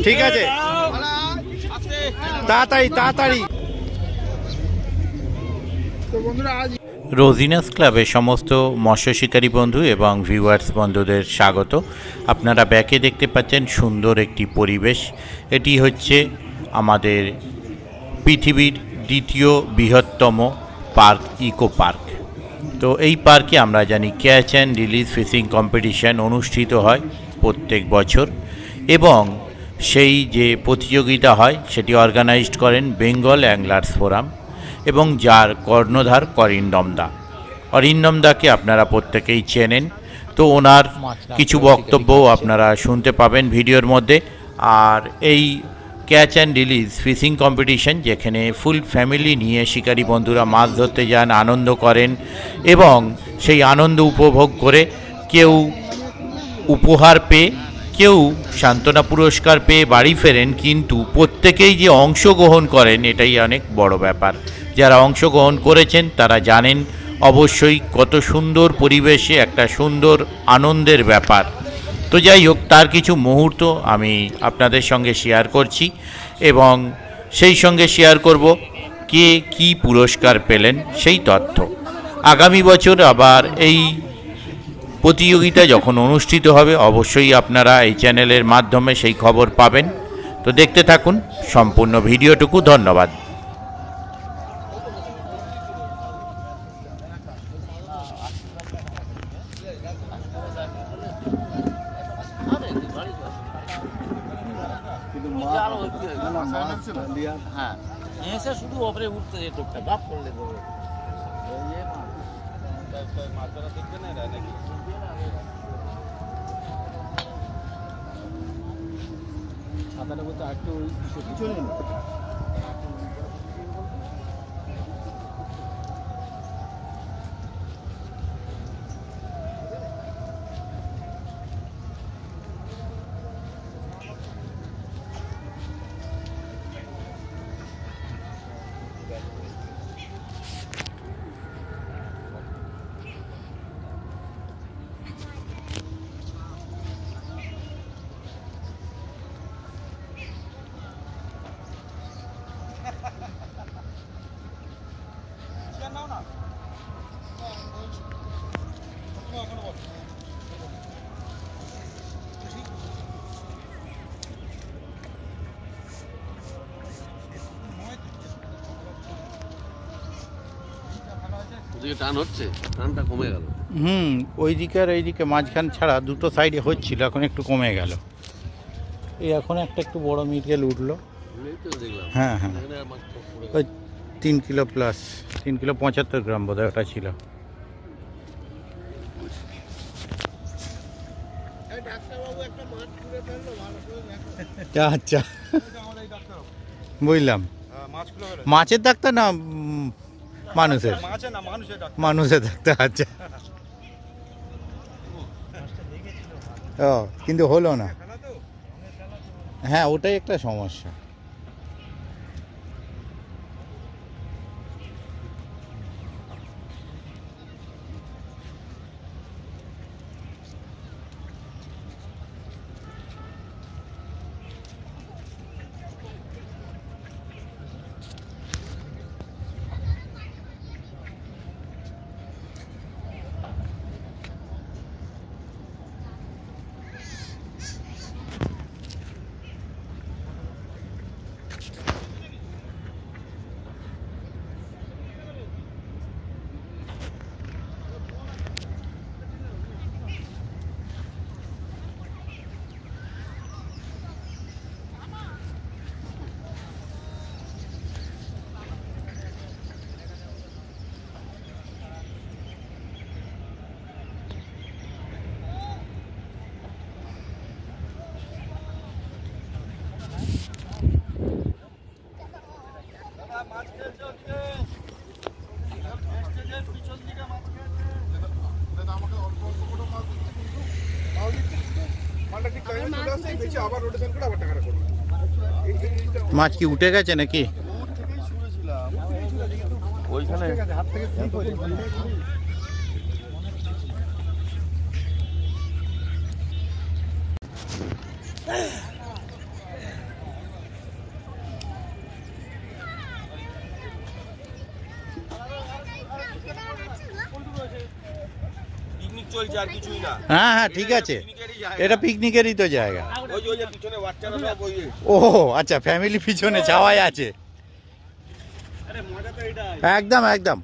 ঠিক আছে, তাড়াতাড়ি তাড়াতাড়ি। রোজিনাস ক্লাবে সমস্ত মৎস্য শিকারী বন্ধু এবং ভিউয়ার্স বন্ধুদের স্বাগত। আপনারা ব্যাকে দেখতে পাচ্ছেন সুন্দর একটি পরিবেশ। এটি হচ্ছে আমাদের পৃথিবীর দ্বিতীয় বৃহত্তম পার্ক, ইকো পার্ক। তো এই পার্কে আমরা জানি catch and release fishing competition অনুষ্ঠিত হয় প্রত্যেক বছর, এবং সেই যে প্রতিযোগিতা হয় সেটি অর্গানাইজড করেন বেঙ্গল অ্যাংলার্স ফোরাম, এবং যার কর্ণধার অরিন্দম দাকে আপনারা প্রত্যেকেই চেনেন। তো ওনার কিছু বক্তব্যও আপনারা শুনতে পাবেন ভিডিওর মধ্যে। আর এই catch and release fishing competition, যেখানে ফুল ফ্যামিলি নিয়ে শিকারী বন্ধুরা মাছ ধরতে যান, আনন্দ করেন, এবং সেই আনন্দ উপভোগ করে কেউ উপহার পেয়ে, কেউ সান্ত্বনা পুরস্কার পেয়ে বাড়ি ফেরেন। কিন্তু প্রত্যেকেই যে অংশগ্রহণ করেন এটাই অনেক বড় ব্যাপার। যারা অংশগ্রহণ করেছেন তারা জানেন অবশ্যই কত সুন্দর পরিবেশে একটা সুন্দর আনন্দের ব্যাপার। তো যাই হোক, তার কিছু মুহূর্ত আমি আপনাদের সঙ্গে শেয়ার করছি, এবং সেই সঙ্গে শেয়ার করব কে কী পুরস্কার পেলেন সেই তথ্য। আগামী বছর আবার এই প্রতিযোগিতা যখন অনুষ্ঠিত হবে অবশ্যই আপনারা এই চ্যানেলের মাধ্যমে সেই খবর পাবেন। তো দেখতে থাকুন সম্পূর্ণ ভিডিওটুকু। ধন্যবাদ। হ্যাঁ, এসে শুধু ওপরে উঠতে টোকটা বাপ করলে দেবে। ছাতাটা বলতে একটু পিছনে টান হচ্ছে, টানটা কমে গেল। ওইদিকে আর এইদিকে মাঝখান ছাড়া দুটো সাইডে হচ্ছিল, এখন একটু কমে গেল। এই এখন একটু বড় মিরগেল উঠলো। হ্যাঁ হ্যাঁ, ওই 3 কিলো প্লাস, 3 কিলো 75 গ্রাম বোধহয় ওটা ছিল। আচ্ছা, বুঝলাম। মাছের ডাক্তার না মানুষের? মানুষের ডাক্তার। আচ্ছা, ও কিন্তু হলো না। হ্যাঁ, ওটাই একটা সমস্যা। মাছ কি উঠে গেছে নাকি? ওইখানে হাত থেকে স্লিপ হয়ে পিকনিক চলছে আর কিছুই না। হ্যাঁ হ্যাঁ ঠিক আছে, এটা পিকনিকেরই তো জায়গা। ওই যে পিছনে বাচ্চারা সব ওই ও আচ্ছা, ফ্যামিলি পিছনে ছাওয়াই আছে। আরে মজা তো এটাই। একদম একদম।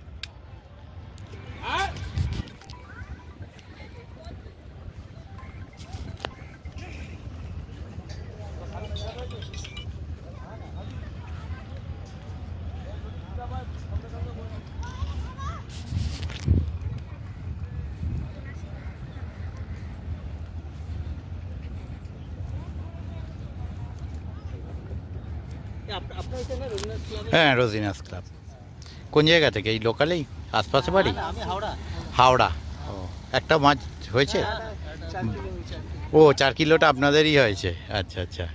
হ্যাঁ, রোজিনাস ক্লাব। কোন জায়গা থেকে? এই লোকালেই আশপাশে বাড়ি? আমি হাওড়া। হাওড়া। ও, একটা মাছ হয়েছে? ও 4 কিলোটা আপনাদেরই হয়েছে। আচ্ছা আচ্ছা।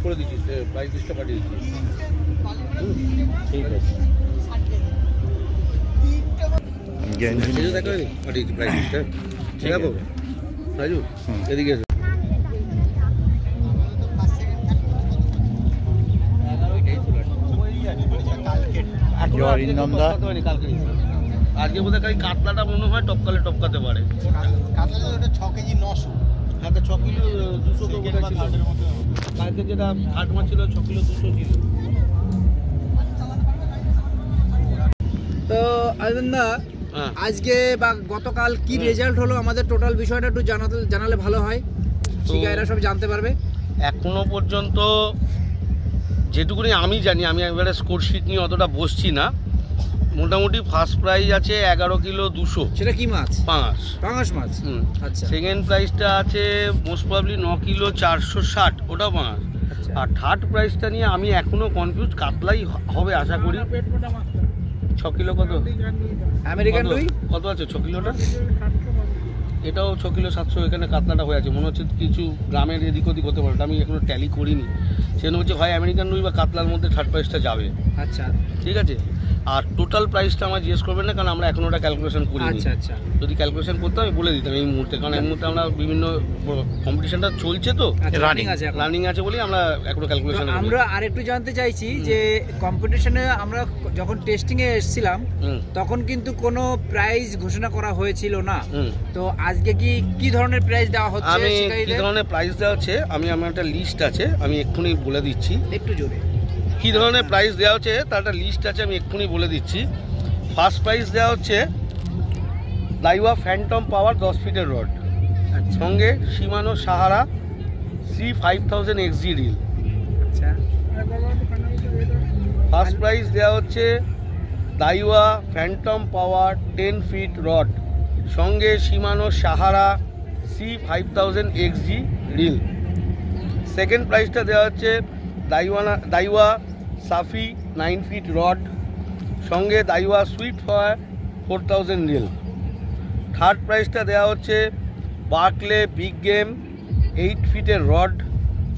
করে দিচ্ছি, 22-20 টাকা পাঠিয়ে দিচ্ছি। ঠিক আছে, দেখো পাঠিয়ে দিচ্ছি 22-20 টাকা। ঠিক আছে রাজু, এদিকে এসো। আজকে বোধহয় খালি কাতলাটা মনে হয় টপকাতে পারে। কাতলা ওটা 6 কেজি 900। হ্যাঁ, তো 6 কিলো 200 তো বোধহয় ছিল। কালকে যেটা হাট মাছ ছিল 6 কিলো 200 ছিল। তো আনন্দা, আজকে বা গতকাল কি রেজাল্ট হলো আমাদের টোটাল বিষয়টা একটু জানালে ভালো হয়, শিকারীরা সব জানতে পারবে। এখনো পর্যন্ত যেটুকুনি আমি জানি, আমি একবারে স্কোর শিট নিয়ে অতটা বসছি না, মোটামুটি ফার্স্ট প্রাইজ আছে 11 কিলো 200। সেটা কি মাছ? পাঙাশ মাছ। আচ্ছা। সেকেন্ড প্রাইজটা আছে মোস্ট প্রবাবলি 9 কিলো 460, ওটাও পাঙাশ। আর থার্ড প্রাইজটা নিয়ে আমি এখনো কনফিউজ, কাতলাই হবে আশা করি। 6 কিলো কত আমেরিকান রুই কত আছে 6 কিলোটা? এটাও 6 কিলো 700। এখানে কাতলাটা হয়ে আছে, মনে হচ্ছে কিছু গ্রামের এদিক ওদিক হতে পারে, আমি এখনো ট্যালি করিনি। সেজন্য হচ্ছে হয় আমেরিকান রুই বা কাতলার মধ্যে থার্ড প্রাইজটা যাবে। আচ্ছা ঠিক আছে। আর টোটাল প্রাইসটা আমার জিজ্ঞেস করবেন না, কারণ আমরা এখন ওটা ক্যালকুলেশন করিনি। আচ্ছা আচ্ছা। যদি ক্যালকুলেশন করতাম আমি বলে দিতাম এই মুহূর্তে, কারণ এই মুহূর্তে আমরা বিভিন্ন কম্পিটিশনটা চলছে তো, রানিং আছে বলেই আমরা এখনো ক্যালকুলেশন। আমরা আরেকটু জানতে চাইছি যে কম্পিটিশনে আমরা যখন টেস্টিং এ এসেছিলাম তখন কিন্তু কোনো প্রাইজ ঘোষণা করা হয়েছিল না, তো আজকে কি ধরনের প্রাইজ দেওয়া হচ্ছে? আমি কি ধরনের প্রাইজ দেওয়া হচ্ছে, আমার একটা লিস্ট আছে, আমি এক্ষুনি বলে দিচ্ছি। একটু জোরে। কি ধরনের প্রাইস দেওয়া হচ্ছে তার একটা লিস্ট আছে, আমি এক্ষুনি বলে দিচ্ছি। ফার্স্ট প্রাইস দেওয়া হচ্ছে দাইওয়া ফ্যান্টম পাওয়ার 10 ফিটের রড, সঙ্গে শিমানো সাহারা C5000 XG রিল। আচ্ছা। ফার্স্ট প্রাইস দেওয়া হচ্ছে দাইওয়া ফ্যান্টম পাওয়ার 10 ফিট রড, সঙ্গে শিমানো Sahara C5000 XG reel. Second প্রাইসটা দেওয়া হচ্ছে দাইওয়া সাফি 9 ফিট রড, সঙ্গে দাইওয়া সুইট ফায়ার 4000 রিল। থার্ড প্রাইসটা দেওয়া হচ্ছে বার্কলে বিগ গেম 8 ফিটের রড,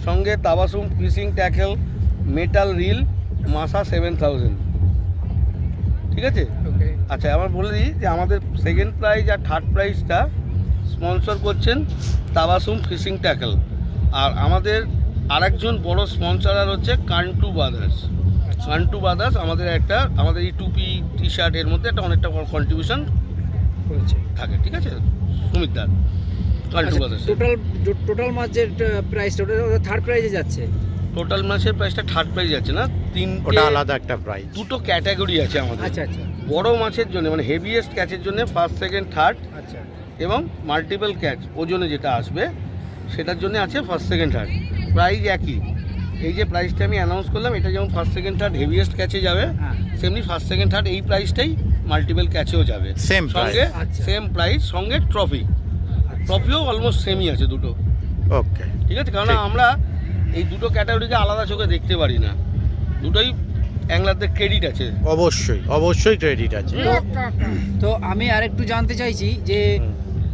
সঙ্গে Tabassum fishing tackle metal reel মাসা 7000। ঠিক আছে। আচ্ছা, আমার বলে দিই যে আমাদের সেকেন্ড প্রাইজ আর থার্ড প্রাইজটা স্পন্সর করছেন তাবাসুম ফিশিং ট্যাকেল, আর আমাদের আরেকজন বড় স্পন্সর হচ্ছে কান্টু ব্রাদার্স। কান্টু ব্রাদার্স আমাদের এই টুপি টি শার্ট এর মধ্যে অনেকটা কন্ট্রিবিউশন থাকে। ঠিক আছে, সুমিতদার কান্টু ব্রাদার্স। টোটাল মাছ যে প্রাইসটা ওটা থার্ড প্রাইজে যাচ্ছে। টোটাল মাছের প্রাইসটা থার্ড প্রাইস আছে না, ওটা আলাদা একটা প্রাইস। দুটো ক্যাটাগরি আছে আমাদের। আচ্ছা আচ্ছা বড় মাছের জন্য মানে হেভিয়েস্ট ক্যাচের জন্য ফার্স্ট সেকেন্ড থার্ড, আচ্ছা এবং মাল্টিপল ক্যাচ ওজনে যেটা আসবে সেটার জন্য আছে ফার্স্ট সেকেন্ড থার্ড। প্রাইস একই, এই যে প্রাইসটা আমি অ্যানাউন্স করলাম এটা যেমন ফার্স্ট সেকেন্ড থার্ড হেভিয়েস্ট ক্যাচে যাবে, হ্যাঁ সেমনি ফার্স্ট সেকেন্ড থার্ড এই প্রাইসটাই মাল্টিপল ক্যাচেও যাবে, সেম সঙ্গে আচ্ছা। সেম প্রাইস, সঙ্গে ট্রফি। ট্রফিও অলমোস্ট সেমই আছে দুটো, ওকে ঠিক আছে। কারণ আমরা এই দুটো ক্যাটাগরিকে আলাদা চোখে দেখতে পারি না, দুটোই অ্যাংলারদের ক্রেডিট আছে। অবশ্যই অবশ্যই ক্রেডিট আছে। তো আমি আরেকটু জানতে চাইছি যে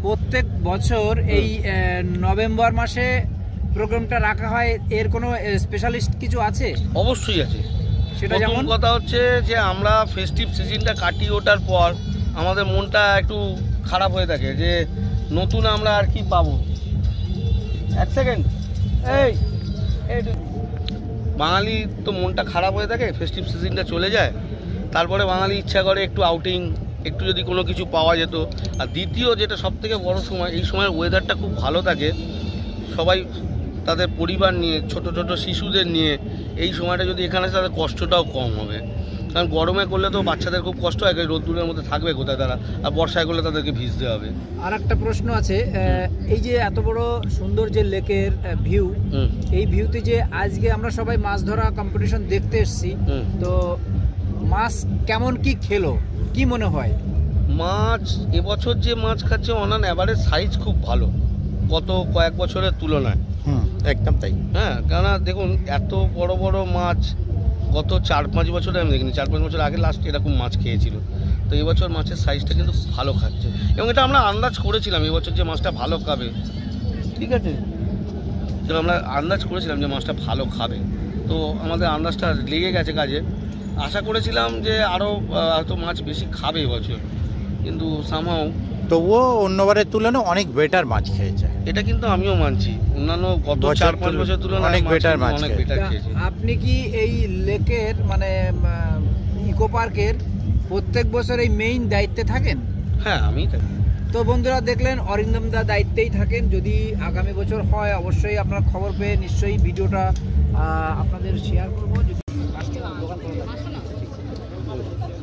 প্রত্যেক বছর এই নভেম্বর মাসে প্রোগ্রামটা রাখা হয়, এর কোনো স্পেশালিস্ট কিছু আছে? অবশ্যই আছে। সেটা প্রথম যেমন কথা হচ্ছে যে আমরা ফেস্টিভ সিজনটা কাটিয়ে ওঠার পর আমাদের মনটা একটু খারাপ হয়ে থাকে যে নতুন আমরা আর কি পাবো। এক সেকেন্ড, এই বাঙালি তো মনটা খারাপ হয়ে থাকে, ফেস্টিভ সিজনটা চলে যায়, তারপরে বাঙালি ইচ্ছা করে একটু আউটিং, একটু যদি কোনো কিছু পাওয়া যেত। আর দ্বিতীয় যেটা সবথেকে বড় সময়, এই সময়ের ওয়েদারটা খুব ভালো থাকে, সবাই তাদের পরিবার নিয়ে, ছোট ছোট শিশুদের নিয়ে এই সময়টা যদি এখানে আসে তাদের কষ্টটাও কম হবে। কারণ গরমে করলে তো বাচ্চাদের খুব কষ্ট হয়, রোদ্দুরের মধ্যে থাকবে কোথায় তারা, আর বর্ষায় করলে তাদেরকে ভিজতে হবে। আর একটা প্রশ্ন আছে, এই যে এত বড় সুন্দর যে লেকের ভিউ, এই ভিউতে যে আজকে আমরা সবাই মাছ ধরা কম্পিটিশন দেখতে এসেছি, তো মাছ কেমন কি খেলো, কি মনে হয়? মাছ এবছর যে মাছ খাচ্ছে অন অ্যান অ্যাভারেজ সাইজ খুব ভালো গত কয়েক বছরের তুলনায়। একদম তাই। হ্যাঁ, কেননা দেখুন এত বড় বড় মাছ গত 4-5 বছরে আমি দেখিনি, 4-5 বছর আগে লাস্ট এরকম মাছ খেয়েছিল। তো এবছর মাছের সাইজটা কিন্তু ভালো খাচ্ছে, এবং এটা আমরা আন্দাজ করেছিলাম এবছর যে মাছটা ভালো খাবে, ঠিক আছে। তো আমরা আন্দাজ করেছিলাম যে মাছটা ভালো খাবে, তো আমাদের আন্দাজটা লেগে গেছে কাজে। আশা করেছিলাম যে আরও হয়তো মাছ বেশি খাবে এবছর, কিন্তু সামহাও তবুও অন্যবারের তুলনায় অনেক বেটার মাছ খেয়েছে। এটা কিন্তু আমিও মানছি, অন্যান্য গত 4-5 বছর তুলনায় অনেক বেটার মাছ অনেক বেটার খেয়েছে। আপনি কি এই লেকের মানে ইকো পার্কের প্রত্যেক বছর এই মেইন দায়িত্বে থাকেন? হ্যাঁ, আমি থাকি। তো বন্ধুরা দেখলেন অরিন্দম দা দায়িত্বেই থাকেন, যদি আগামী বছর হয় অবশ্যই আপনার খবর পেয়ে নিশ্চয়ই ভিডিওটা আপনাদের শেয়ার করবো। যদি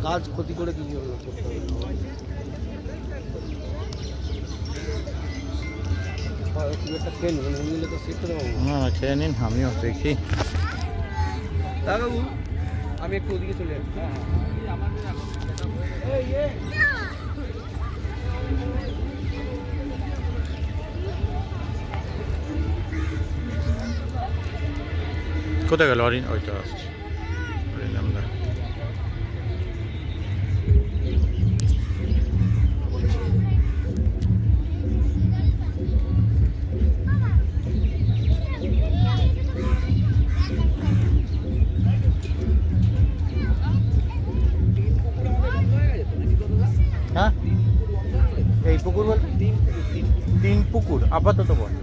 কাজ ক্ষতি করে কি হলো? না খেয়ে নিন, আমিও দেখি। দাদা আমি একটু ওদিকে চলে যাচ্ছি। কোথায় গেল অরিন? ওইটা আসছে অরিন্দমদা। হ্যাঁ, এই পুকুর বলতে 3 পুকুর আপাতত বল।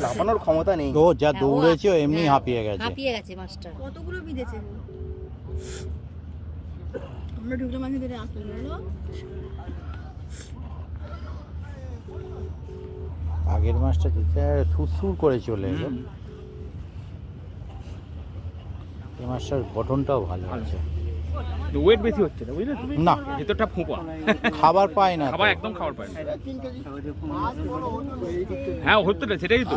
লাফানোর ক্ষমতা নেই, ও যা দৌড়েছে এমনি হাঁপিয়ে গেছে মাছটা কতগুলো বিঁধেছে আমরা ঢুকলে মাঝে ধরে আসতে গেল। আগের মাছটা সুরসুর করে চলে এলো, এই মাছটার গঠনটাও ভালো আছে, ওয়েট বেশি হচ্ছে না, বুঝলে? না ভেতরটা ফোঁপা, খাবার পায় না, খাবার একদম খাবার পায় না। হ্যাঁ হচ্ছে না, সেটাই তো।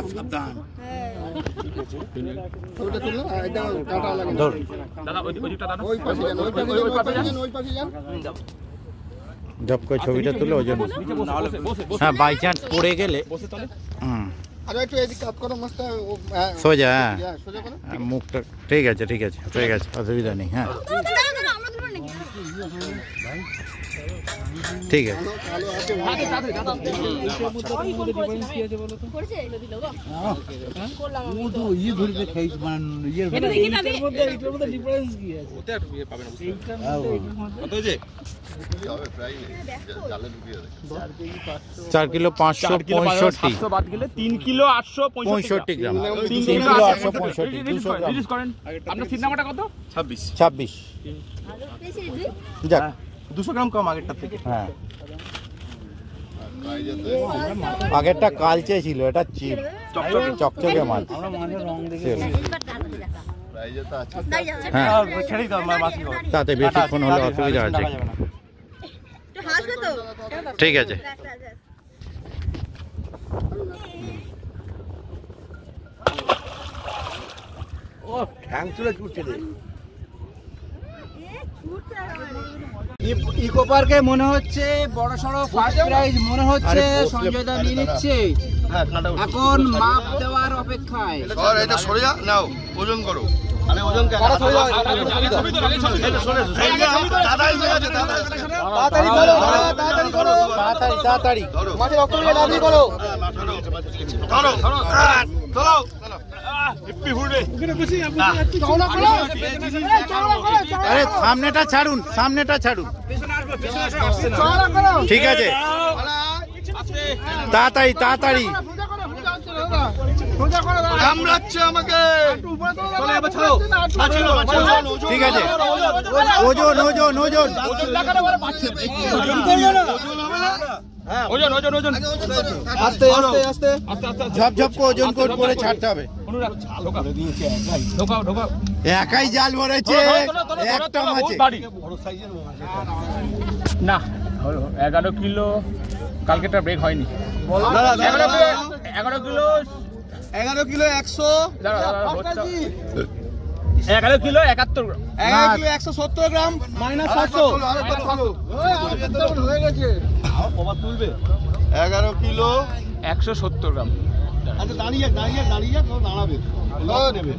ধর দাদা ওইটা দাদা জব করে ছবিটা তুলে ওই জন্য। হ্যাঁ, বাই চান্স পড়ে গেলে সোজা, হ্যাঁ মুখটা ঠিক আছে, হয়ে গেছে, অসুবিধা নেই। হ্যাঁ ঠিক আছে। চার কিলো 565, 700 বাদ গেলে 3 কিলো 865 গ্রাম, 3 কিলো কিলো 865, 200 গ্রাম। রিলিজ করেন। আপনার সিট নাম্বারটা কত? 26। যাক 200 গ্রাম কম আগেরটা থেকে। হ্যাঁ, আগেরটা কালচে ছিল, এটা চিপ চকচকে মাছ। হ্যাঁ, ছেড়েই দাও মাসি করে। তাতে বেশিক্ষণ হলে অসুবিধা আছে। ঠিক আছে। ও ঠ্যাং চলে ছুটছে রে। ইকো পার্কে মনে হচ্ছে বড় সড়ো ফার্স্ট প্রাইজ মনে হচ্ছে সঞ্জয় দা নিয়ে নিচ্ছে। হ্যাঁ কাটা এখন মাপ দেওয়ার অপেক্ষায়। সর এটা সরে যা, নাও ওজন করো। আরে ওজন কে কাটা সরে যাও। এটা সরে দাদা এসে গেছে, দাদা এসে গেছে। তাড়াতাড়ি করো, তাড়াতাড়ি করো, তাড়াতাড়ি। মাঝে রক্ত নিয়ে দাবি করো। ধরো ধরো চলো হিপ্পি হুড়ে চলো করো। আরে সামনেটা ছাড়ুন, সামনেটা ছাড়ুন। ঠিক আছে, তাড়াতাড়ি তাড়াতাড়ি। কামড়াচ্ছে আমাকে। চলো এবার ছাড়ো। ঠিক আছে, ওজন ওজন ওজন ওজন ওজন ওজন আস্তে আস্তে আস্তে ঝপঝপ করে ওজন করে ছাড়তে হবে। ঢোকাও ঢোকাও। একাই জাল ভরেছে, একটা মাছে। না 11 কিলো, কালকেটা ব্রেক হয়নি। 11 কিলো 11 কিলো 100 11 কিলো 71 গ্রাম। 11 কিলো 170 গ্রাম মাইনাস 700 হয়ে গেছে। কবার তুলবে? 11 কিলো 170 গ্রাম। আচ্ছা দাঁড়িয়ে দাঁড়িয়ে দাঁড়িয়ে কেউ দাঁড়াবে নেবে।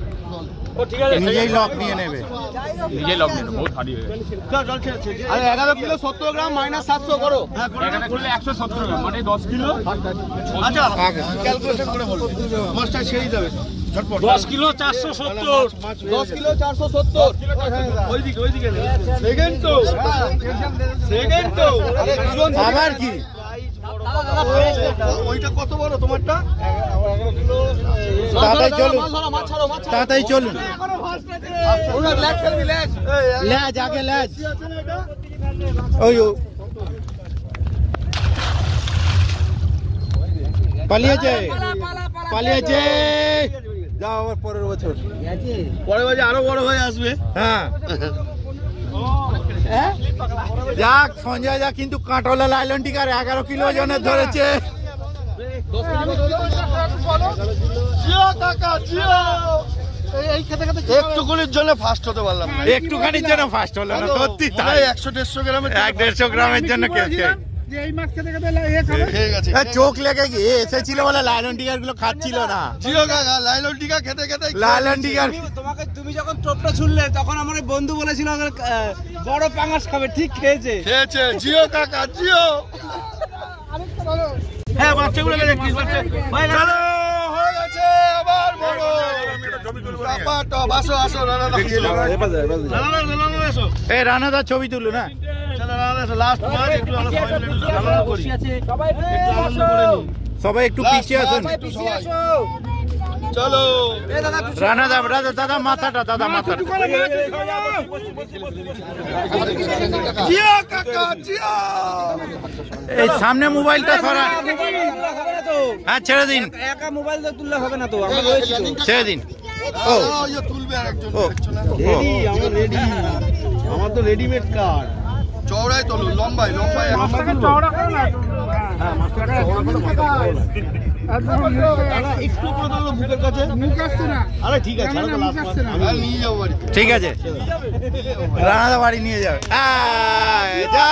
ও ঠিক আছে, নিজেই লক নিয়ে নেবে। নিজেই লগ নিন, বহুত ভারী হয়ে গেছে। আরে 11 কিলো 70 গ্রাম মাইনাস 700 করো। 11 কিলো 170 গ্রাম মানে 10 কিলো। আচ্ছা ক্যালকুলেশন করে বলবো। মাছটা ছেড়ে যাবে। 10 কিলো 470। 10 কিলো 470। ওইদিকে ওইদিকে সেকেন্ড তো সেকেন্ড তো আবার কি ওইটা কত বড় তোমারটা? 11 কিলো। তাড়াতাড়ি চলুন, মাছ ছাড়ো মাছ ছাড়ো। তাড়াতাড়ি চলুন। ওরা ল্যাগ খেলবি ল্যাগ। ল্যাজ আগে ল্যাজ। ওই ও পালিয়েছে পালিয়েছে। যাও আবার পরের বছর। পরে বাজে আরো বড় হয়ে আসবে। হ্যাঁ যাক, সঞ্জয় দা কিন্তু কাঁটলা লাইলন টিকার 11 কিলো ওজনের ধরেছে। জিও কাকা জিও। এই খেতে খেতে একটুকুনির জন্য ফার্স্ট হতে পারলাম না। একটুখানির জন্য ফার্স্ট হলো না, সত্যি তাই। 100-150 গ্রামের 150 গ্রামের জন্য খেয়েছে। খেয়ে গেছে। চোখ লেগে গিয়ে এসেছিল বলে লাইলন টিকার গুলো খাচ্ছিল না। জিও কাকা লাইলন টিকা খেতে খেতে লাইলন টিকার তুমি যখন টোপটা ছুড়লে তখন আমার ওই বন্ধু বলেছিল বড় পাঙাশ খাবে, ঠিক খেয়েছে। খেয়েছে জিও কাকা জিও। হ্যাঁ বাচ্চাগুলো চলো হয়ে গেছে আবার বড়। আসো আসো রানা এসো। এই রানাদা ছবি তুলো না। চলো রানা এসো, লাস্ট মাছ একটু আমরা সবাই মিলে করি। সবাই একটু পিছিয়ে আসুন। চলো রানাদা দাদা মাথাটা, দাদা মাথাটা। জিও কাকা জিও। এই সামনে মোবাইলটা সরা। হ্যাঁ ছেড়ে দিন, একা মোবাইল দিয়ে তুললে হবে না তো, ছেড়ে দিন। ও তুলবে আরেকজন। ও রেডি আমরা রেডি। আমার তো রেডিমেড কার। চওড়ায় তোলো, লম্বায় লম্বায় চওড়া করো না। হ্যাঁ মাছটা একটু করে তোলো বুকের কাছে। মুখ আসছে না। আরে ঠিক আছে ছাড়ো তো, লাস্ট মাছ আমি নিয়ে যাবো বাড়ি। ঠিক আছে, রানাদা বাড়ি নিয়ে যাবে। যা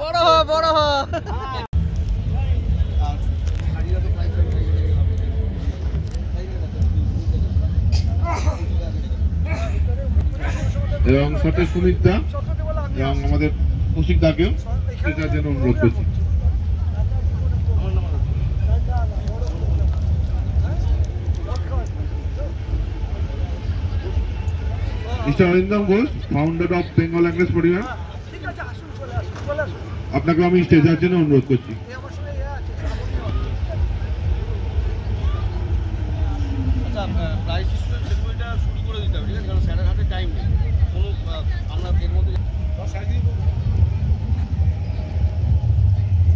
বড় হ বড় হ। এবং সাথে সুমিত দা এবং আমাদের কৌশিকদাকেও সেটার জন্য অনুরোধ করছি। Mister Arindam Ghosh, founder of Bengal anglers পরিবার, আপনাকে আমি স্টেজের জন্য অনুরোধ করছি।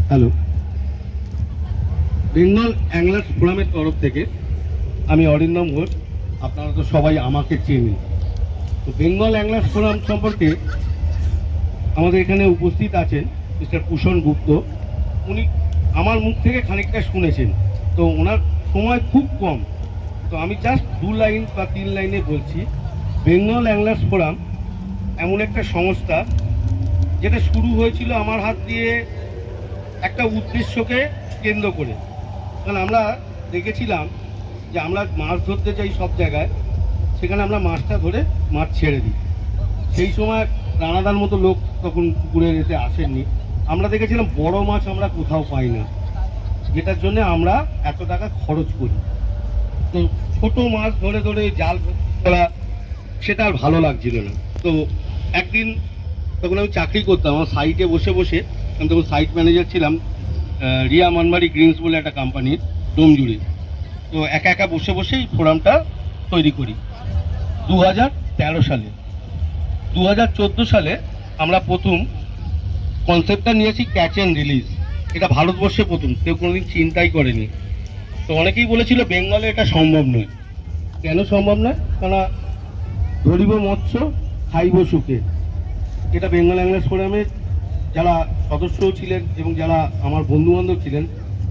হ্যালো, বেঙ্গল অ্যাংলার্স ফোরামের তরফ থেকে আমি অরিন্দম ঘোষ, আপনারা তো সবাই আমাকে চেনেন। তো বেঙ্গল অ্যাংলার্স ফোরাম সম্পর্কে আমাদের এখানে উপস্থিত আছেন মিস্টার কুষণ গুপ্ত। উনি আমার মুখ থেকে খানিকটা শুনেছেন, তো ওনার সময় খুব কম, তো আমি জাস্ট 2 লাইন বা 3 লাইনে বলছি। বেঙ্গল অ্যাংলার্স ফোরাম এমন একটা সংস্থা যেটা শুরু হয়েছিল আমার হাত দিয়ে একটা উদ্দেশ্যকে কেন্দ্র করে। কারণ আমরা দেখেছিলাম যে আমরা মাছ ধরতে যাই সব জায়গায়, সেখানে আমরা মাছটা ধরে মাছ ছেড়ে দিই। সেই সময় রানাদার মতো লোক তখন পুকুরে যেতে আসেননি। আমরা দেখেছিলাম বড় মাছ আমরা কোথাও পাই না, যেটার জন্য আমরা এত টাকা খরচ করি। তো ছোট মাছ ধরে ধরে জাল করা সেটা আর ভালো লাগছিল না। তো একদিন তখন আমি চাকরি করতাম, আমার সাইটে বসে বসে, আমি তখন সাইট ম্যানেজার ছিলাম রিয়া মানমারি গ্রিনস বলে একটা কোম্পানির ডোমজুড়ে। তো একা একা বসে বসেই ফোরামটা তৈরি করি 2013 সালে। 2014 সালে আমরা প্রথম কনসেপ্টটা নিয়েছি ক্যাচ অ্যান্ড রিলিজ। এটা ভারতবর্ষে প্রথম, কেউ কোনোদিন চিন্তাই করেনি। তো অনেকেই বলেছিল বেঙ্গলে এটা সম্ভব নয়। কেন সম্ভব নয়? কেননা ধরিব মৎস্য খাইব সুখে, এটা বেঙ্গল অ্যাংলার্স ফোরামের যারা সদস্য ছিলেন এবং যারা আমার বন্ধুবান্ধব ছিলেন,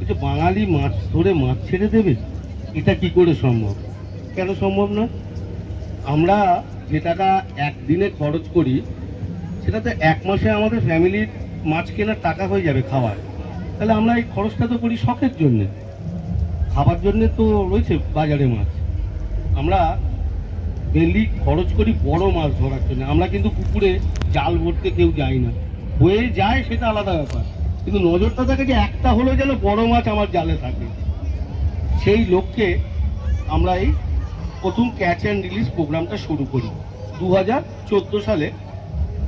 যে বাঙালি মাছ ধরে মাছ ছেড়ে দেবে, এটা কি করে সম্ভব? কেন সম্ভব না? আমরা যে টাকা একদিনে খরচ করি সেটাতে 1 মাসে আমাদের ফ্যামিলির মাছ কেনার টাকা হয়ে যাবে খাওয়ার। তাহলে আমরা এই খরচটা তো করি শখের জন্যে, খাবার জন্যে তো রয়েছে বাজারে মাছ। আমরা ডেলি খরচ করি বড় মাছ ধরার জন্য। আমরা কিন্তু পুকুরে জাল ভরতে কেউ যাই না, হয়ে যায় সেটা আলাদা ব্যাপার, কিন্তু নজরটা থাকে যে একটা হলেও যেন বড় মাছ আমার জালে থাকে। সেই লক্ষ্যে আমরা এই প্রথম ক্যাচ অ্যান্ড রিলিজ প্রোগ্রামটা শুরু করি। 2014 সালে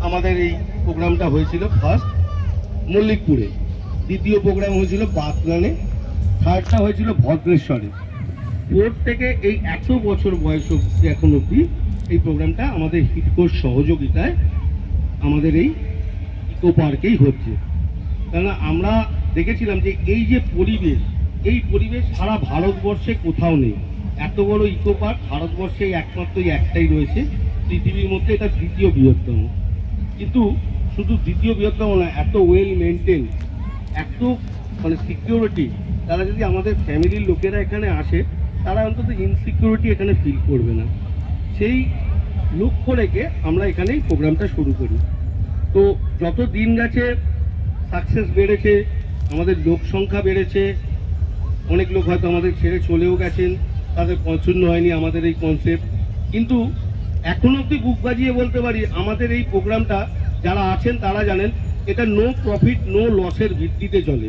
আমাদের এই প্রোগ্রামটা হয়েছিল ফার্স্ট মল্লিকপুরে, দ্বিতীয় প্রোগ্রাম হয়েছিল বাতরানে, থার্ডটা হয়েছিল ভদ্রেশ্বরে। 4 থেকে এই এত বছর বয়স এখন অবধি এই প্রোগ্রামটা আমাদের হিটকোর সহযোগিতায় আমাদের এই ইকো পার্কেই হচ্ছে। কেননা আমরা দেখেছিলাম যে এই যে পরিবেশ, এই পরিবেশ সারা ভারতবর্ষে কোথাও নেই। এত বড় ইকো পার্ক ভারতবর্ষে একমাত্র একটাই রয়েছে, পৃথিবীর মধ্যে এটা দ্বিতীয় বৃহত্তম। কিন্তু শুধু দ্বিতীয় বৃহত্তম না, এত ওয়েল মেনটেন, এত মানে সিকিউরিটি। তারা যদি আমাদের ফ্যামিলির লোকেরা এখানে আসে, তারা অন্তত ইনসিকিউরিটি এখানে ফিল করবে না। সেই লক্ষ্য রেখে আমরা এখানেই প্রোগ্রামটা শুরু করি। তো যত দিন গেছে সাকসেস বেড়েছে, আমাদের লোক সংখ্যা বেড়েছে। অনেক লোক হয়তো আমাদের ছেড়ে চলেও গেছেন, তাদের পছন্দ হয়নি আমাদের এই কনসেপ্ট। কিন্তু এখনো অব্দি বুক বাজিয়ে বলতে পারি আমাদের এই প্রোগ্রামটা যারা আছেন তারা জানেন এটা নো প্রফিট নো লসের ভিত্তিতে চলে।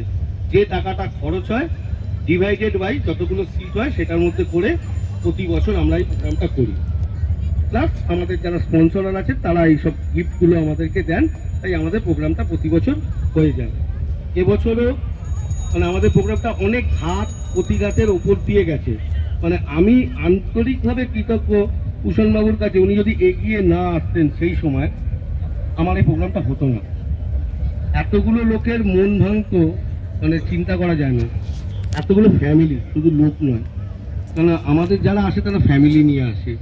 যে টাকাটা খরচ হয় ডিভাইডেড বাই যতগুলো সিট হয় সেটার মধ্যে করে প্রতি বছর আমরা এই প্রোগ্রামটা করি। প্লাস আমাদের যারা স্পন্সরার আছে তারা এইসব গিফটগুলো আমাদেরকে দেন, তাই আমাদের প্রোগ্রামটা প্রতি বছর হয়ে যায়। এবছরও মানে আমাদের প্রোগ্রামটা অনেক ঘাত প্রতিঘাতের ওপর দিয়ে গেছে। মানে আমি আন্তরিকভাবে কৃতজ্ঞ কুষণবাবুর কাছে, উনি যদি এগিয়ে না আসতেন সেই সময় আমার এই প্রোগ্রামটা হতো না। এতগুলো লোকের মন ভাঙতো মানে চিন্তা করা যায় না। এতগুলো ফ্যামিলি, শুধু লোক নয়, কারণ আমাদের যারা আসে তারা ফ্যামিলি নিয়ে আসে।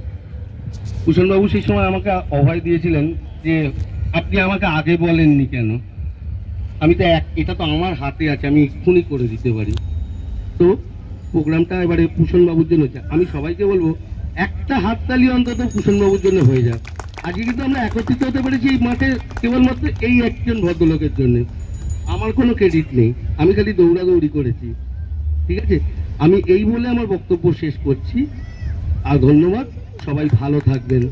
কুষণবাবু সেই সময় আমাকে অভয় দিয়েছিলেন যে আপনি আমাকে আগে বলেননি কেন, আমি তো এটা তো আমার হাতে আছে, আমি এক্ষুনি করে দিতে পারি। তো প্রোগ্রামটা এবারে কুষণবাবুর জন্য হচ্ছে। আমি সবাইকে বলবো একটা হাততালি অন্তত কুষণবাবুর জন্য হয়ে যাক। আজকে কিন্তু আমরা একত্রিত হতে পেরেছি এই মাঠে কেবলমাত্র এই একজন ভদ্রলোকের জন্য। আমার কোনো ক্রেডিট নেই, আমি খালি দৌড়াদৌড়ি করেছি। ঠিক আছে, আমি এই বলে আমার বক্তব্য শেষ করছি। আর ধন্যবাদ, সবাই ভালো থাকবেন।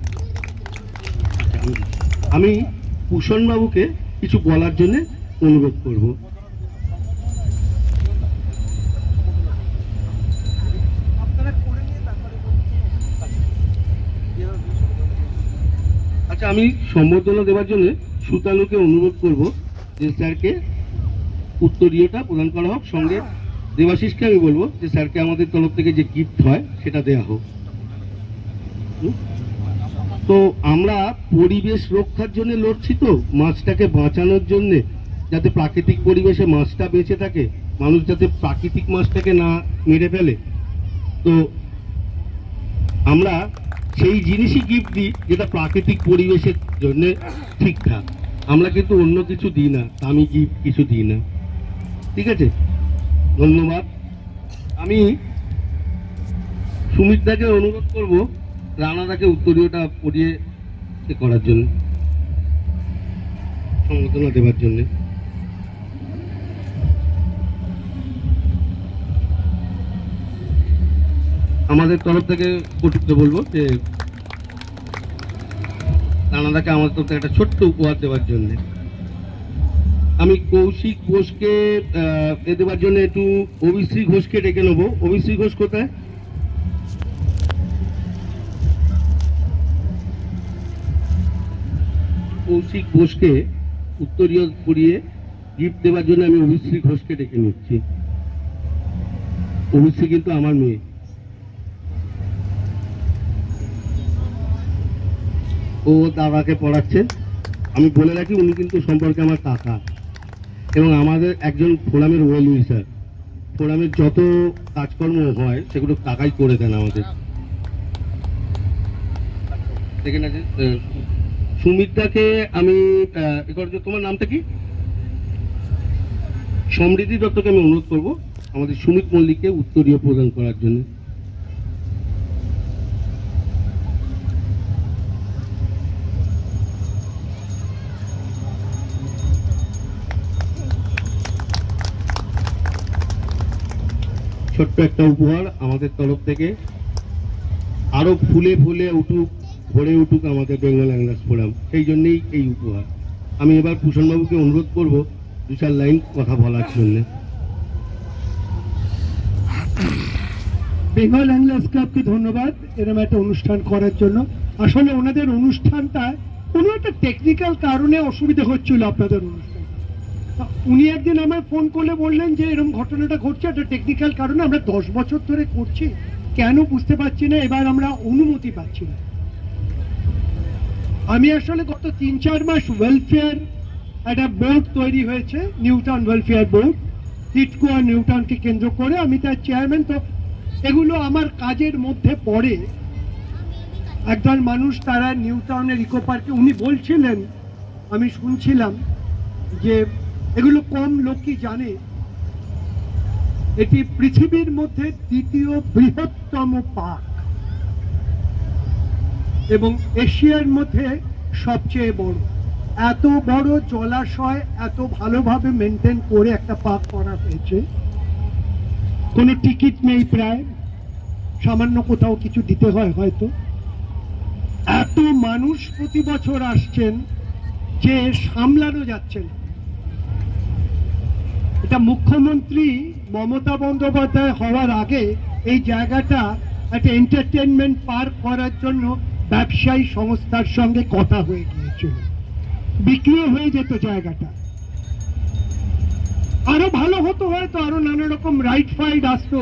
আমি ভূষণবাবুকে কিছু বলার জন্য অনুরোধ করব। আচ্ছা, আমি সম্বর্ধনা দেওয়ার জন্য সুতানুকে অনুরোধ করব যে স্যারকে উত্তরীয়টা প্রদান করা হোক, সঙ্গে দেবাশিসকে আমি বলবো যে স্যারকে আমাদের তরফ থেকে যে গিফট হয় সেটা দেওয়া হোক। তো আমরা পরিবেশ রক্ষার জন্য লড়ছি, তো মাছটাকে বাঁচানোর জন্য, যাতে প্রাকৃতিক পরিবেশে মাছটা বেঁচে থাকে, মানুষ যাতে প্রাকৃতিক মাছটাকে না মেরে ফেলে। তো আমরা সেই জিনিসই গিফট দিই যেটা প্রাকৃতিক পরিবেশের জন্য ঠিকঠাক। আমরা কিন্তু অন্য কিছু দিই না, দামি গিফট কিছু দিই না। ঠিক আছে, ধন্যবাদ। আমি সুমিতদাকে অনুরোধ করব রানাদাকে উত্তরীয়টা পড়িয়ে করার জন্য, সংবর্ধনা দেওয়ার জন্য। আমাদের তরফ থেকে কর্তৃত্ব বলবো যে রানাদাকে আমাদের তরফ থেকে একটা ছোট্ট উপহার দেওয়ার জন্য। আমি কৌশিক ঘোষকে দেওয়ার জন্য একটু অভিশ্রী ঘোষকে ডেকে নেবো। অভিশ্রী ঘোষ কোথায়? কৌশিক ঘোষকে উত্তরীয় পড়িয়ে গিফট দেওয়ার জন্য আমি অভিশ্রী ঘোষকে ডেকে নিচ্ছি। অভিশ্রী কিন্তু আমার মেয়ে। ও দাদাকে পড়াচ্ছে। আমি বলে রাখি, উনি কিন্তু সম্পর্কে আমার কাকা এবং আমাদের একজন ফোরামের ওয়েল উইসার। ফোরামের যত কাজকর্ম হয় সেগুলো কাকাই করে দেন আমাদের। দেখেন আছে সুমিতদাকে আমি তোমার নামটা কি? সমৃদ্ধি দত্তকে আমি অনুরোধ করবো আমাদের সুমিত মল্লিককে উত্তরীয় প্রদান করার জন্য। ছোট্ট একটা উপহার আমাদের তরফ থেকে, আরো ফুলে ফুলে উঠুক, ভরে উঠুক আমাদের বেঙ্গল অ্যাংলার্স ফোরাম, সেই জন্যই এই উপহার। আমি এবার ভূষণবাবুকে অনুরোধ করব 2-4 লাইন কথা বলার জন্য। বেঙ্গল অ্যাংলার্স ক্লাবকে ধন্যবাদ এরকম একটা অনুষ্ঠান করার জন্য। আসলে ওনাদের অনুষ্ঠানটা কোনো একটা টেকনিক্যাল কারণে অসুবিধা হচ্ছিল আপনাদের অনুষ্ঠান। উনি একদিন আমার ফোন করলে বললেন যে এরকম ঘটনাটা ঘটছে, একটা টেকনিক্যাল কারণে আমরা 10 বছর ধরে করছি, কেন বুঝতে পারছি না, এবার আমরা অনুমতি পাচ্ছি না। আমি আসলে গত 3-4 মাস ওয়েলফেয়ার একটা বোর্ড তৈরি হয়েছে, নিউটাউন ওয়েলফেয়ার বোর্ড, টিটকো আর নিউটাউনকে কেন্দ্র করে আমি তার চেয়ারম্যান। তো এগুলো আমার কাজের মধ্যে পড়ে। একদল মানুষ তারা নিউটাউনের ইকো পার্কে, উনি বলছিলেন, আমি শুনছিলাম যে এগুলো কম লোকই জানে, এটি পৃথিবীর মধ্যে 2য় বৃহত্তম পার্ক এবং এশিয়ার মধ্যে সবচেয়ে বড়। এত বড় জলাশয় এত ভালোভাবে মেনটেন করে একটা পার্ক করা হয়েছে, কোনো টিকিট নেই, প্রায় সামান্য কোথাও কিছু দিতে হয় হয়তো। এত মানুষ প্রতি বছর আসছেন যে সামলানো যাচ্ছে না। এটা মুখ্যমন্ত্রী মমতা বন্দ্যোপাধ্যায় হওয়ার আগে এই জায়গাটা একটা এন্টারটেনমেন্ট পার্ক করার জন্য ব্যবসায়ী সংস্থার সঙ্গে কথা হয়ে গিয়েছিল, বিক্রিও হয়ে যেত জায়গাটা। আরো ভালো হতো হয়তো, আরো নানা রকম রাইড ফাইড আসতো,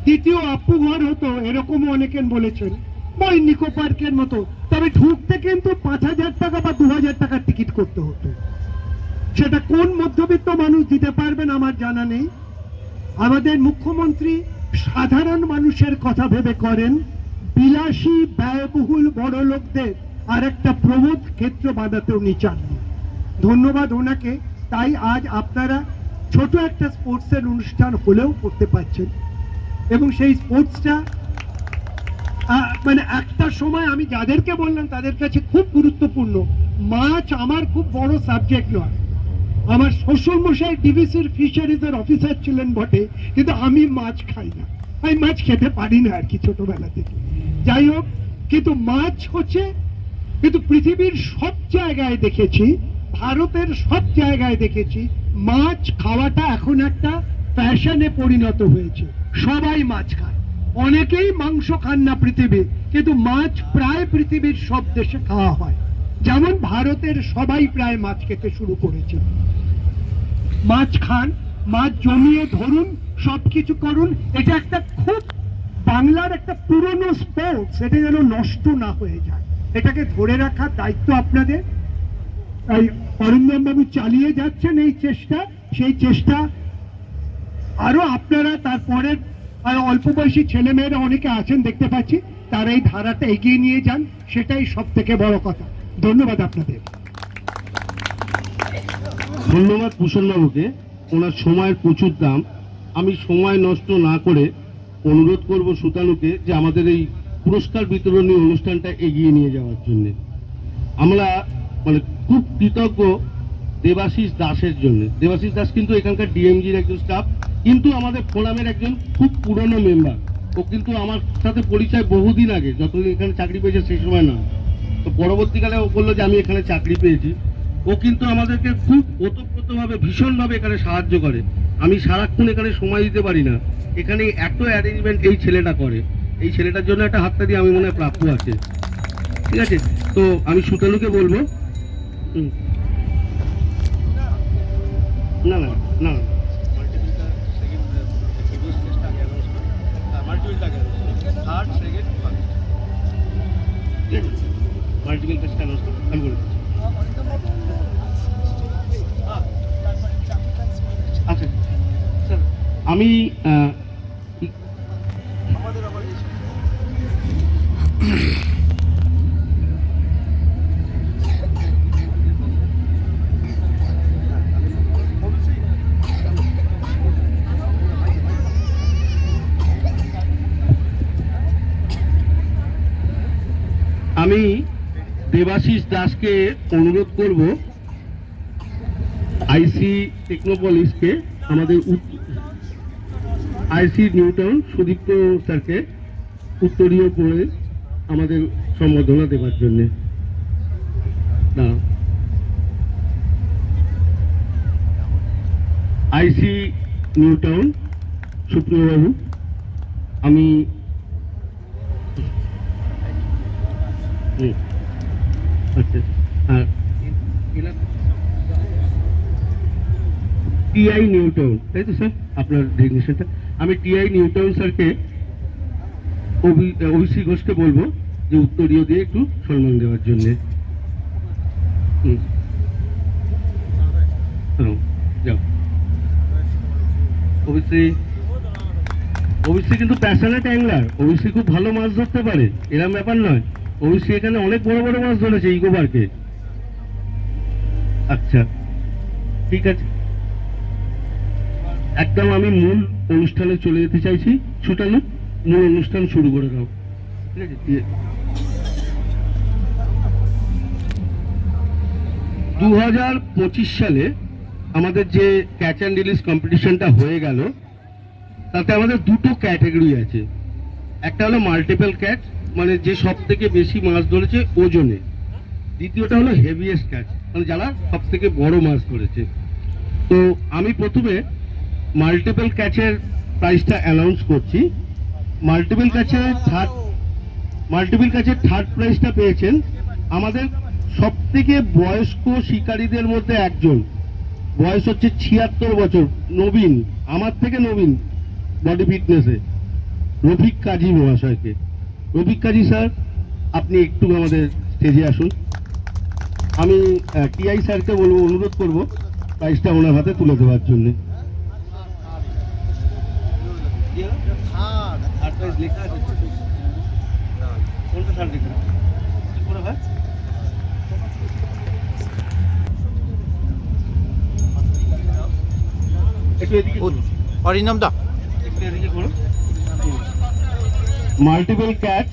2য় আপু ঘর হতো, এরকমও অনেকে বলেছেন, বা নিকো পার্কের মতো। তবে ঢুকতে কিন্তু 5,000 টাকা বা 2,000 টাকার টিকিট করতে হতো। সেটা কোন মধ্যবিত্ত মানুষ দিতে পারবেন আমার জানা নেই। আমাদের মুখ্যমন্ত্রী সাধারণ মানুষের কথা ভেবে করেন, বিলাসী ব্যয়বহুল বড় লোকদের আর একটা প্রমোদ ক্ষেত্র বাঁধাতে উনি চাননি। ধন্যবাদ ওনাকে। তাই আজ আপনারা ছোট একটা স্পোর্টসের অনুষ্ঠান হলেও করতে পারছেন এবং সেই স্পোর্টসটা মানে একটা সময় আমি যাদেরকে বললাম তাদের কাছে খুব গুরুত্বপূর্ণ। মাছ আমার খুব বড় সাবজেক্ট নয়, আমার শ্বশুরমশাই ডিভিসির ফিশারিজের অফিসার ছিলেন বটে, কিন্তু আমি মাছ খাই না, আমি মাছ খেতে পারি না আর কি ছোটবেলা থেকে। যাই হোক, কিন্তু মাছ হচ্ছে কিন্তু পৃথিবীর সব জায়গায় দেখেছি, ভারতের সব জায়গায় দেখেছি মাছ খাওয়াটা এখন একটা ফ্যাশনে পরিণত হয়েছে। সবাই মাছ খায়, অনেকেই মাংস খান না পৃথিবী, কিন্তু মাছ প্রায় পৃথিবীর সব দেশে খাওয়া হয়। যেমন ভারতের সবাই প্রায় মাছ খেতে শুরু করেছে। মাছ খান, মাছ জমিয়ে ধরুন, সবকিছু করুন। এটা একটা খুব বাংলার একটা পুরনো স্পোর্টস, এটা যেন নষ্ট না হয়ে যায়, এটাকে ধরে রাখার দায়িত্ব আপনাদের। অরিন্দম বাবু চালিয়ে যাচ্ছেন এই চেষ্টা, সেই চেষ্টা আরো আপনারা তারপরে অল্প বয়সী ছেলে মেয়েরা অনেকে আছেন দেখতে পাচ্ছি, তারা এই ধারাটা এগিয়ে নিয়ে যান, সেটাই সব থেকে বড় কথা। ধন্যবাদ আপনাদের। ধন্যবাদ ভূষণবাবুকে, ওনার সময়ের প্রচুর দাম। আমি সময় নষ্ট না করে অনুরোধ করব সুতানুকে যে আমাদের এই পুরস্কার বিতরণী অনুষ্ঠানটা এগিয়ে নিয়ে যাওয়ার জন্য। আমরা মানে খুব কৃতজ্ঞ দেবাশিস দাসের জন্য। দেবাশিস দাস কিন্তু এখানকার ডিএমজির একজন স্টাফ, কিন্তু আমাদের ফোরামের একজন খুব পুরনো মেম্বার। ও কিন্তু আমার সাথে পরিচয় বহুদিন আগে, যতদিন এখানে চাকরি পেয়েছে সেই সময় না, তো পরবর্তীকালে ও বললো যে আমি এখানে চাকরি পেয়েছি। ও কিন্তু আমাদেরকে খুব ওতপ্রোতভাবে ভীষণভাবে এখানে সাহায্য করে। আমি সারাক্ষণ এখানে সময় দিতে পারি না, এখানে এত অ্যারেঞ্জমেন্ট এই ছেলেটা করে। এই ছেলেটার জন্য একটা হাততালি আমি মনে হয় প্রাপ্য আছে। ঠিক আছে, তো আমি সুতানুকে বলবো না না না মাল্টিপল টেস্ট অ্যানাউন্স করো, আমি বলে দিচ্ছি। আচ্ছা স্যার, আমি দেবাশিস দাসকে অনুরোধ করব আইসি টেকনোপলিসকে, আমাদের আইসি নিউটাউন সুদীপ্ত স্যারকে উত্তরীয় করে আমাদের সম্বর্ধনা দেওয়ার জন্য। আইসি নিউটাউন সুপ্রিয়বাবু, আমি আচ্ছা, আর টিআই নিউটাউন, তাই তো স্যার আপনার ডেজিগনেশনটা? আমি টিআই নিউটাউন স্যারকে, অভিষেক ঘোষকে বলবো যে উত্তরীয় দিয়ে একটু সম্মান দেওয়ার জন্যে। যাও অভিষেক কিন্তু প্যাশনেট অ্যাংলার, অভিষেক খুব ভালো মাছ ধরতে পারে, এরকম ব্যাপার নয়। অভিষেক এখানে অনেক বড় বড় মাছ ধরেছে ইকো পার্কে। আচ্ছা ঠিক আছে, একদম আমি মূল অনুষ্ঠানে চলে যেতে চাইছি। সুতানু, মূল অনুষ্ঠান শুরু করে দাও। ঠিক আছে, 2025 সালে আমাদের যে ক্যাচ অ্যান্ড রিলিজ কম্পিটিশনটা হয়ে গেল, তাতে আমাদের দুটো ক্যাটাগরি আছে। একটা হলো মাল্টিপল ক্যাচ, মানে যে সব থেকে বেশি মাছ ধরেছে ওজনে। দ্বিতীয়টা হলো হেভিয়েস্ট ক্যাচ, মানে যারা সব থেকে বড় মাছ ধরেছে। তো আমি প্রথমে মাল্টিপল ক্যাচের প্রাইসটা অ্যানাউন্স করছি। মাল্টিপল ক্যাচের থার্ড প্রাইজটা পেয়েছেন আমাদের সব থেকে বয়স্ক শিকারীদের মধ্যে একজন, বয়স হচ্ছে 76 বছর, নবীন, আমার থেকে নবীন বডি ফিটনেসে, রফিক কাজী মহাশয়কে। রফিক কাজী স্যার, আপনি একটু আমাদের স্টেজে আসুন। আমি টিআই স্যারকে বলবো, অনুরোধ করবো প্রাইজটা ওনার হাতে তুলে দেওয়ার জন্য। অরিন্দম দা, মাল্টিপল ক্যাচ,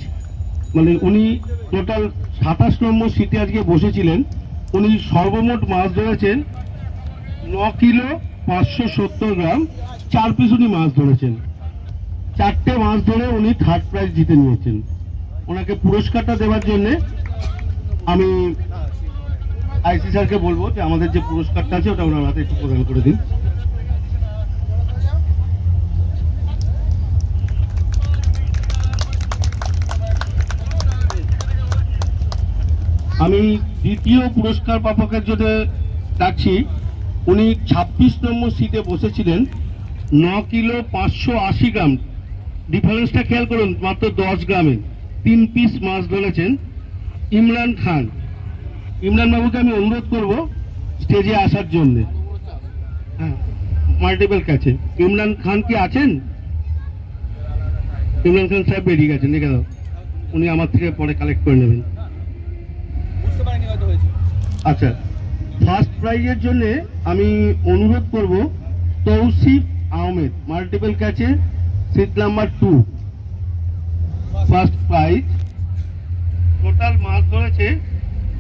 মানে উনি টোটাল 27 নম্বর সিটে আজকে বসেছিলেন। উনি সর্বমোট মাছ ধরেছেন 9 কিলো 570 গ্রাম, 4 পিস উনি মাছ ধরেছেন। 4টে মাছ ধরে উনি থার্ড প্রাইজ জিতে নিয়েছেন। ওনাকে পুরস্কারটা দেওয়ার জন্য আমি আইসি স্যারকে বলবো যে আমাদের যে পুরস্কারটা আছে ওটা ওনার হাতে একটু প্রদান করে দিন। আমি দ্বিতীয় পুরস্কার প্রাপকের জন্য ডাকছি। উনি 26 নম্বর সিটে বসেছিলেন, 9 কিলো 580 গ্রাম। ডিফারেন্সটা খেয়াল করুন, মাত্র 10 গ্রামে 3 পিস মাছ ধরেছেন ইমরান খান। ইমরান বাবুকে আমি অনুরোধ করব স্টেজে আসার জন্য। হ্যাঁ, মাল্টিপল ক্যাচে ইমরান খান কি আছেন? ইমরান খান সাহেব বেরিয়ে গেছেন, দেখে দাও, উনি আমার থেকে পরে কালেক্ট করে নেবেন। আচ্ছা, ফার্স্ট প্রাইজের জন্য আমি অনুরোধ করব তৌসিফ আহমেদ, মাল্টিপল ক্যাচে seat number 2, first prize. Total মাছ ধরেছে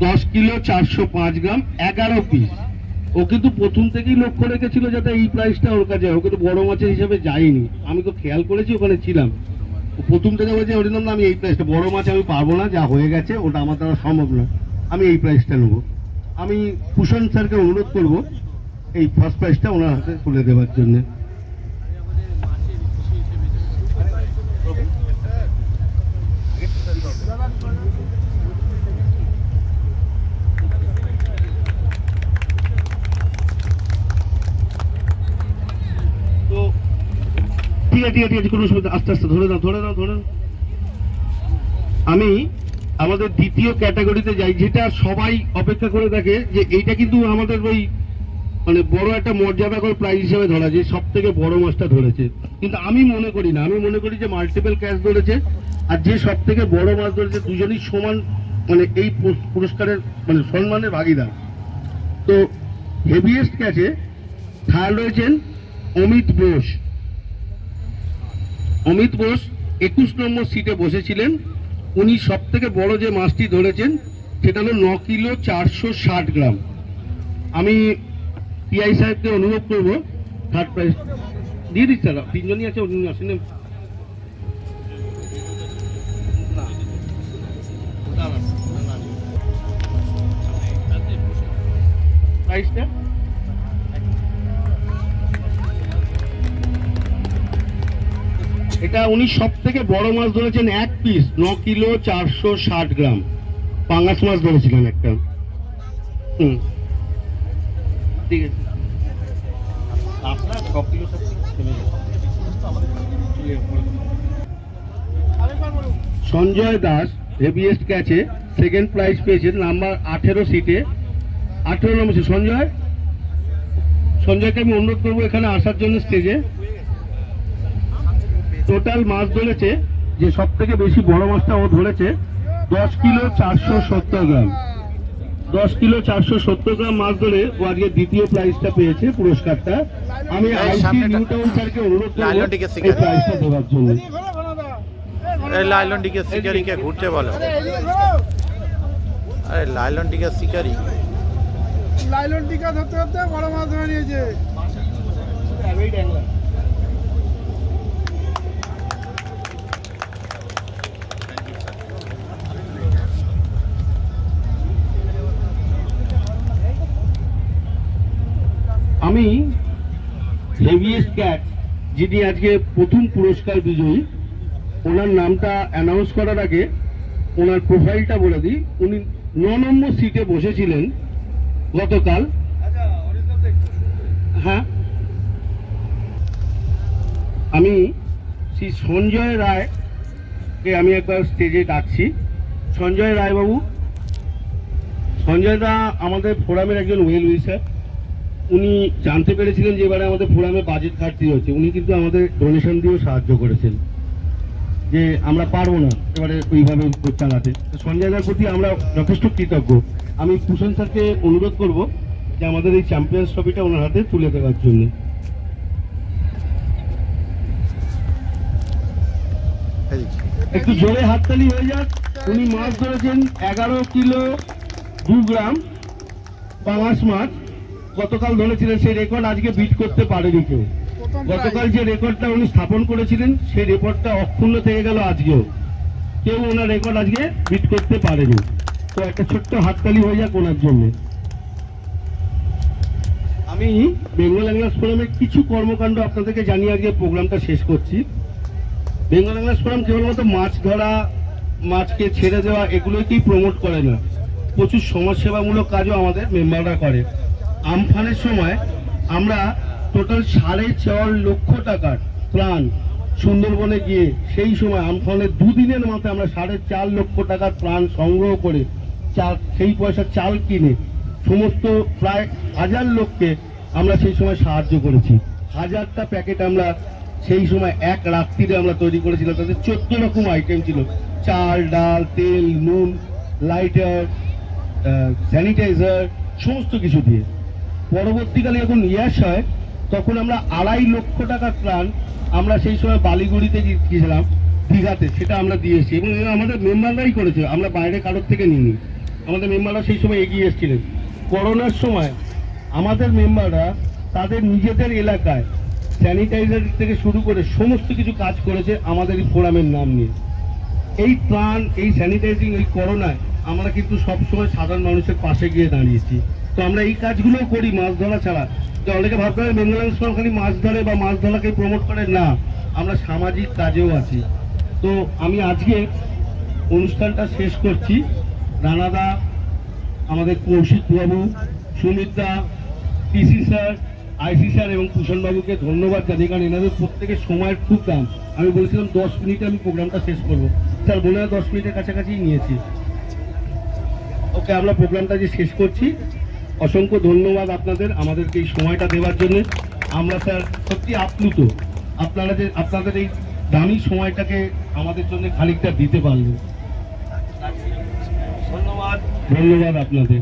10 কিলো 405 গ্রাম, 11 পিস। ও কিন্তু প্রথম থেকেই লক্ষ্য রেখেছিল যাতে এই প্রাইসটা ওর কাছে, ও কিন্তু বড় মাছের হিসাবে যায়নি। আমি তো খেয়াল করেছি, ওখানে ছিলাম, প্রথম থেকে বলছে অরিন্দম না আমি এই প্রাইসটা, বড় মাছ আমি পারবো না, যা হয়ে গেছে ওটা আমার দ্বারা সম্ভব না, আমি এই প্রাইসটা নেবো। আমি ভূষণ স্যারকে অনুরোধ করব এই ফার্স্ট প্রাইজটা ওনার হাতে তুলে দেওয়ার জন্য। তো ঠিক আছে, কোনো অসুবিধা, আস্তে আস্তে ধরে নাও। আমি আমাদের দ্বিতীয় ক্যাটাগরিতে যাই, যেটা সবাই অপেক্ষা করে দেখে যে এইটা কিন্তু আমাদের ওই মানে বড় একটা মর্যাদাকর প্রাইজ হিসেবে ধরা, যে সব থেকে বড় মাছটা ধরেছে। কিন্তু আমি মনে করি না, আমি মনে করি যে মাল্টিপল ক্যাচ ধরেছে আর যে সব থেকে বড় মাছ ধরেছে দুজনই সমান, মানে এই পুরস্কারের মানে সম্মানের ভাগিদার। তো হেভিয়েস্ট ক্যাচে থার্ড হয়েছেন অমিত বোস। অমিত বোস 21 নম্বর সিটে বসেছিলেন। উনি সব থেকে বড় যে মাছটি ধরেছেন সেটা হলো 9 কিলো 460 গ্রাম। আমি পিআই সাহেবকে অনুরোধ করব থার্ড প্রাইজ দিয়ে দিচ্ছি। স্যার তিনজনই আছে, উনি আসেন প্রাইজটা। এটা উনি সব থেকে বড় মাছ ধরেছেন, 1 পিস 9 কিলো 460 গ্রাম পাঙ্গাস মাছ ধরেছিলেন একটা। ঠিক আছে, সঞ্জয় দাস হেভিয়েস্ট ক্যাচে সেকেন্ড প্রাইজ পেয়েছেন, নাম্বার 18 সিটে, 18 নম্বর সিট। সঞ্জয়কে আমি অনুরোধ করবো এখানে আসার জন্য স্টেজে। টোটাল মাছ ধরেছে, যে সব থেকে বেশি বড় মাছটা ও ধরেছে 10 কিলো 470 গ্রাম। 10 কিলো 470 গ্রাম মাছ ধরে ও আজকে দ্বিতীয় প্রাইজটা পেয়েছে, পুরস্কারটা। আমি আইসি নিউ টাউন স্যারকে অনুরোধ করব এই প্রাইজটা দেওয়ার জন্য। লাইলন টিকে শিকারিকে ঘুরতে বলো। আরে লাইলন টিকে শিকারি, লাইলন টিকা ধরতে ধরতে বড় মাছ ধরে নিয়েছে। আমি হেভিয়েস্ট ক্যাচ যিনি আজকে প্রথম পুরস্কার বিজয়ী, ওনার নামটা অ্যানাউন্স করার আগে ওনার প্রোফাইলটা বলে দিই। উনি 9 নম্বর সিটে বসেছিলেন গতকাল। হ্যাঁ, আমি শ্রী সঞ্জয় রায়কে আমি একবার স্টেজে ডাকছি। সঞ্জয় রায় বাবু, সঞ্জয় দা আমাদের ফোরামের একজন ওয়েল উইসার। উনি জানতে পেরেছিলেন যে এবারে আমাদের ফোরামে বাজেট ঘাটতি হচ্ছে, উনি কিন্তু আমাদের ডোনেশন দিয়েও সাহায্য করেছেন যে আমরা পারবো না এবারে ওইভাবে চালাতে। সঞ্জয় দার প্রতি আমরা যথেষ্ট কৃতজ্ঞ। আমি ভূষণ স্যারকে অনুরোধ করব যে আমাদের এই চ্যাম্পিয়ন্স ট্রফিটা ওনার হাতে তুলে দেওয়ার জন্য। একটু জোরে হাততালি হয়ে যাক। উনি মাছ ধরেছেন 11 কিলো 2 গ্রাম পাঙাশ মাছ। গতকাল ধরেছিলেন, সেই রেকর্ড আজকে বিট করতে পারেনি কেউ। গতকাল যে রেকর্ডটা উনি স্থাপন করেছিলেন সেই রেকর্ডটা অক্ষুণ্ণ থেকে গেল, আজকেও কেউ ওনার রেকর্ড আজকে বিট করতে পারেনি। তো একটা ছোট্ট হাততালি হয়ে যাক ওনার জন্য। আমি বেঙ্গল অ্যাংলার্স ফোরামের কিছু কর্মকাণ্ড আপনাদেরকে জানিয়ে আজকে প্রোগ্রামটা শেষ করছি। বেঙ্গল অ্যাংলার্স ফোরাম কেবলমাত্র মাছ ধরা, মাছকে ছেড়ে দেওয়া এগুলোকেই প্রমোট করে না, প্রচুর সমাজসেবামূলক কাজও আমাদের মেম্বাররা করে। আমফানের সময় আমরা টোটাল 4.5 লক্ষ টাকার ত্রাণ সুন্দরবনে গিয়ে সেই সময় আমফানের দুদিনের মাথায় আমরা 4.5 লক্ষ টাকার ত্রাণ সংগ্রহ করে সেই পয়সা চাল কিনে সমস্ত প্রায় 1000 লোককে আমরা সেই সময় সাহায্য করেছি। 1000টা প্যাকেট আমরা সেই সময় এক রাত্রিরে আমরা তৈরি করেছিলাম। তাদের 14 রকম আইটেম ছিল, চাল, ডাল, তেল, নুন, লাইটার, স্যানিটাইজার, সমস্ত কিছু দিয়ে। পরবর্তীকালে যখন ইয়াস হয় তখন আমরা 2.5 লক্ষ টাকার ত্রাণ আমরা সেই সময় বালিগুড়িতে গিয়েছিলাম, দীঘাতে, সেটা আমরা দিয়েছি এবং আমাদের মেম্বাররাই করেছে, আমরা বাইরে কারোর থেকে নিইনি। আমাদের মেম্বাররা সেই সময় এগিয়ে এসেছিলেন। করোনার সময় আমাদের মেম্বাররা তাদের নিজেদের এলাকায় স্যানিটাইজার থেকে শুরু করে সমস্ত কিছু কাজ করেছে আমাদের এই ফোরামের নাম নিয়ে। এই ত্রাণ, এই স্যানিটাইজিং, এই করোনায় আমরা কিন্তু সবসময় সাধারণ মানুষের পাশে গিয়ে দাঁড়িয়েছি। তো আমরা এই কাজগুলোও করি মাছ ধরা ছাড়া। তো অনেকে ভাবতে হবে বেঙ্গল অ্যাংলার্স ফোরাম খালি মাছ ধরে বা মাছ ধরাকে প্রমোট করে, না, আমরা সামাজিক কাজেও আছি। তো আমি আজকে অনুষ্ঠানটা শেষ করছি। রানাদা, আমাদের কৌশিক বাবু, সুমিতদা, পিসি স্যার, আইসি স্যার এবং ভূষণ বাবুকে ধন্যবাদ জানাই, কারণ এনাদের প্রত্যেকের সময়ের খুব দাম। আমি বলেছিলাম 10 মিনিটে আমি প্রোগ্রামটা শেষ করবো, স্যার বলে 10 মিনিটের কাছাকাছি নিয়েছি। ওকে, আমরা প্রোগ্রামটা যে শেষ করছি। অসংখ্য ধন্যবাদ আপনাদের আমাদেরকে এই সময়টা দেওয়ার জন্য। আমরা স্যার সত্যি আপ্লুত আপনারা যে আপনাদের এই দামি সময়টাকে আমাদের জন্য খানিকটা দিতে পারলেন। ধন্যবাদ আপনাদের।